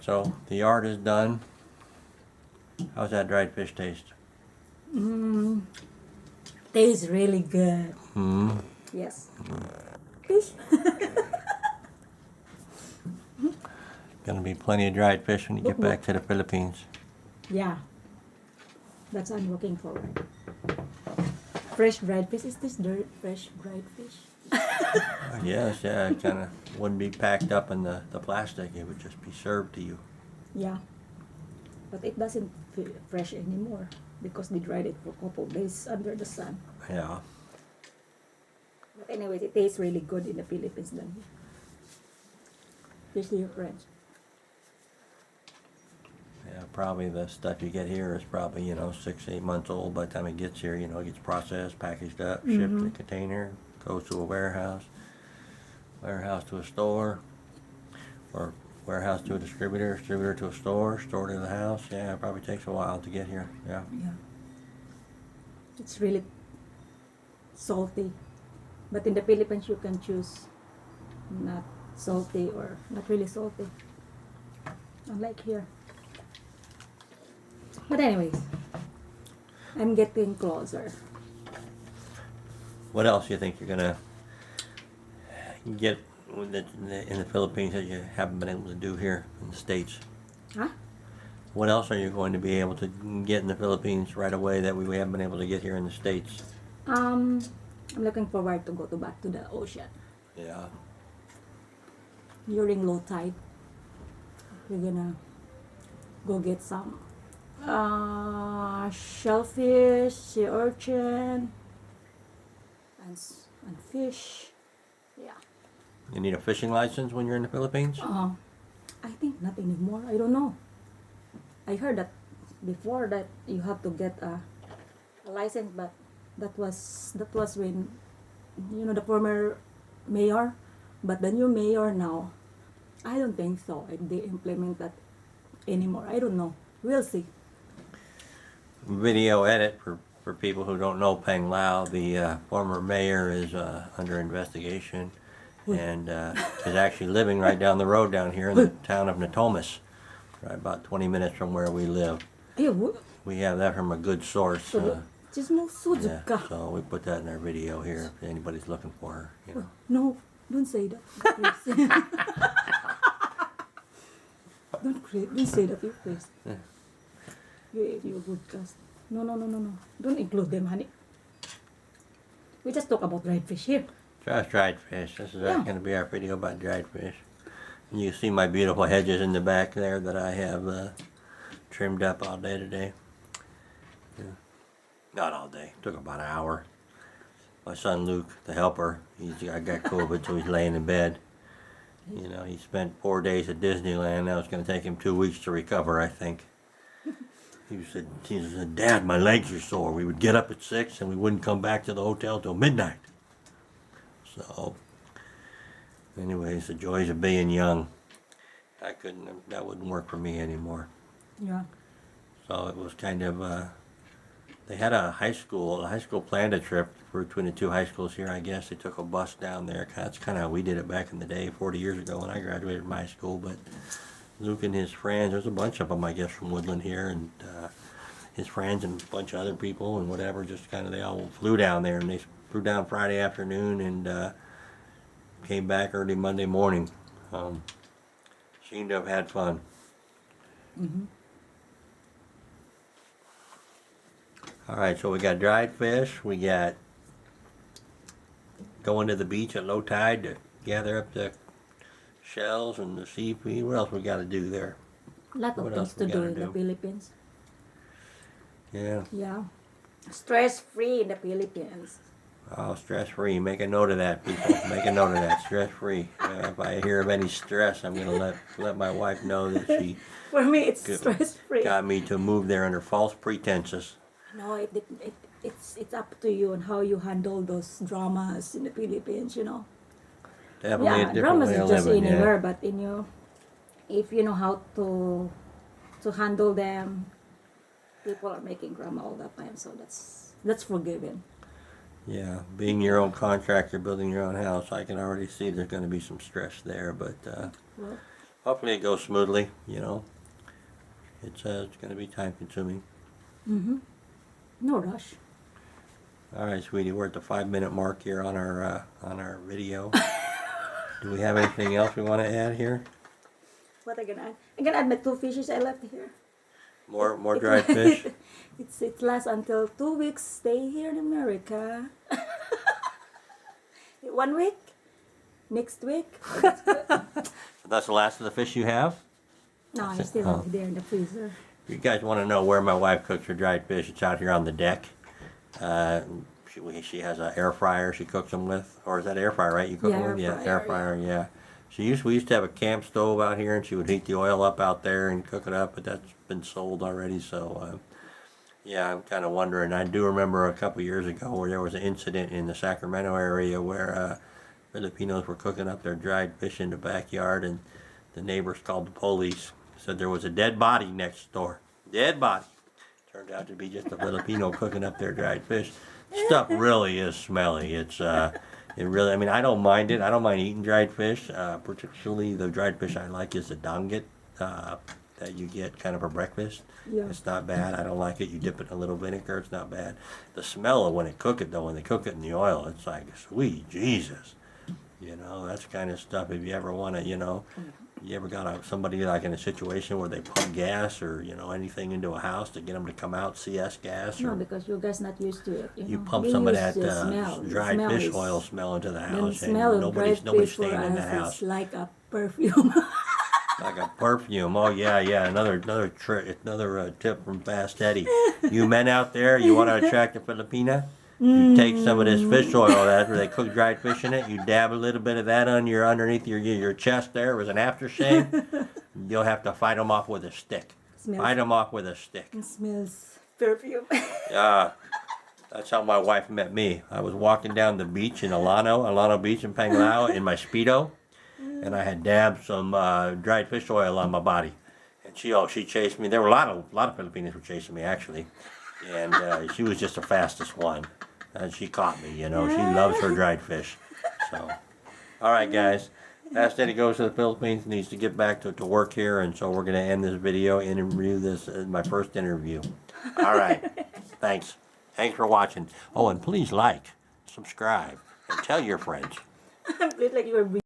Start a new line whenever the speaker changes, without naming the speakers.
So the yard is done. How's that dried fish taste?
Tastes really good. Yes. Fish.
Gonna be plenty of dried fish when you get back to the Philippines.
Yeah. That's what I'm looking forward. Fresh dried fish. Is this fresh dried fish?
Yes, yeah, it kind of wouldn't be packed up in the plastic. It would just be served to you.
Yeah. But it doesn't feel fresh anymore because they dried it for a couple of days under the sun.
Yeah.
But anyways, it tastes really good in the Philippines than here. Especially your French.
Yeah, probably the stuff you get here is probably, 6, 8 months old by the time it gets here. It gets processed, packaged up, shipped in a container, goes to a warehouse to a store, or warehouse to a distributor to a store to the house. Yeah, it probably takes a while to get here. Yeah.
Yeah. It's really salty. But in the Philippines, you can choose not salty or not really salty. Unlike here. But anyways, I'm getting closer.
What else do you think you're gonna get in the Philippines that you haven't been able to do here in the States?
Huh?
What else are you going to be able to get in the Philippines right away that we haven't been able to get here in the States?
I'm looking forward to go back to the ocean
Yeah.
during low tide. We're gonna go get some shellfish, sea urchin, and fish. Yeah.
You need a fishing license when you're in the Philippines?
I think not anymore. I don't know. I heard that before that you have to get a license, but that was when the former mayor, but the new mayor now, I don't think so. They implement that anymore. I don't know. We'll see.
Video edit for people who don't know Peng Lao. The former mayor is under investigation and is actually living right down the road down here in the town of Natomas, right about 20 minutes from where we live. We have that from a good source. Yeah, so we put that in our video here if anybody's looking for her.
No, don't say that. Don't say that, please. You broadcast. No. Don't include them, honey. We just talk about dried fish here.
Just dried fish. This is going to be our video about dried fish. And you see my beautiful hedges in the back there that I have trimmed up all day today. Yeah. Not all day. Took about an hour. My son Luke, the helper, I got COVID, so he's laying in bed. He spent 4 days at Disneyland. Now it's going to take him 2 weeks to recover, I think. He said, Dad, my legs are sore. We would get up at 6 and we wouldn't come back to the hotel till midnight. So, anyways, the joys of being young. That wouldn't work for me anymore.
Yeah.
So it was kind of, they had a high school planned a trip between the two high schools here, I guess. They took a bus down there. That's kind of how we did it back in the day, 40 years ago when I graduated from high school. But Luke and his friends, there's a bunch of them, I guess, from Woodland here, and his friends and a bunch of other people and whatever, just kind of, they all flew down there, and they flew down Friday afternoon and came back early Monday morning. Seemed to have had fun.
Mm-hmm.
All right, so we got dried fish. We got going to the beach at low tide to gather up the shells and the seaweed. What else we got to do there?
A lot of things to do in the Philippines.
Yeah.
Yeah. Stress-free in the Philippines.
Oh, stress-free. Make a note of that, people. Make a note of that. Stress-free. If I hear of any stress, I'm going to let my wife know that she
For me, it's stress-free.
got me to move there under false pretenses.
No, it's up to you on how you handle those dramas in the Philippines,
Definitely a different
dramas
way
is
of
just
living,
anywhere,
yeah.
but if you know how to handle them, people are making drama all the time, so that's forgiven.
Yeah, being your own contractor, building your own house, I can already see there's going to be some stress there, but
Well,
hopefully it goes smoothly. You know, it's going to be time consuming.
Mm-hmm. No rush.
All right, sweetie, we're at the 5-minute mark here on our video. Do we have anything else we want to add here?
What I gonna add? I'm gonna add my 2 fishes I left here.
More
It-
dried fish.
it lasts until 2 weeks. Stay here in America. 1 week. Next week.
That's the last of the fish you have?
No, I still have it there in the freezer.
If you guys want to know where my wife cooks her dried fish, it's out here on the deck. She has an air fryer she cooks them with. Or is that air fryer, right? You cook
Yeah,
them with?
air
Yeah,
fryer,
air fryer, yeah. We used to have a camp stove out here, and she would heat the oil up out there and cook it up, but that's been sold already, so yeah, I'm kind of wondering. I do remember a couple years ago where there was an incident in the Sacramento area where Filipinos were cooking up their dried fish in the backyard, and the neighbors called the police. Said there was a dead body next door. Dead body. Turned out to be just a Filipino cooking up their dried fish. Stuff really is smelly. It really. I mean, I don't mind it. I don't mind eating dried fish. Particularly the dried fish I like is the danggit that you get kind of for breakfast.
Yeah.
It's not bad. I don't like it. You dip it in a little vinegar. It's not bad. The smell of when they cook it though, when they cook it in the oil, it's like sweet Jesus. You know, that's kind of stuff. If you ever want to, you know, you ever got somebody like in a situation where they pump gas or anything into a house to get them to come out, CS gas,
No,
or
because you guys not used to it.
you
know.
pump
We
some of
used
that
to smell. The
dried
smell
fish
is-
oil smell into the
The
house, and
smell of dried
nobody's
fish for
staying in the
us
house.
is like a perfume.
Like a perfume. Oh yeah, yeah. Another tip from Fast Eddie. You men out there, you want to attract a Filipina? You take some of this fish oil that where they cook dried fish in it. You dab a little bit of that on underneath your chest there as an aftershave. You'll have to fight them off with a stick.
Smells-
Fight them off with a stick.
It smells perfume.
That's how my wife met me. I was walking down the beach in Alano Beach in Panglao in my Speedo, and I had dabbed some dried fish oil on my body. And she chased me. There were a lot of Filipinos were chasing me actually, and she was just the fastest one. And she caught me. You know, she loves her dried fish. So, all right, guys. Fast Eddie goes to the Philippines, needs to get back to work here, and so we're going to end this video, interview this as my first interview. All right. Thanks. Thanks for watching. Oh, and please like, subscribe, and tell your friends.
It's like you were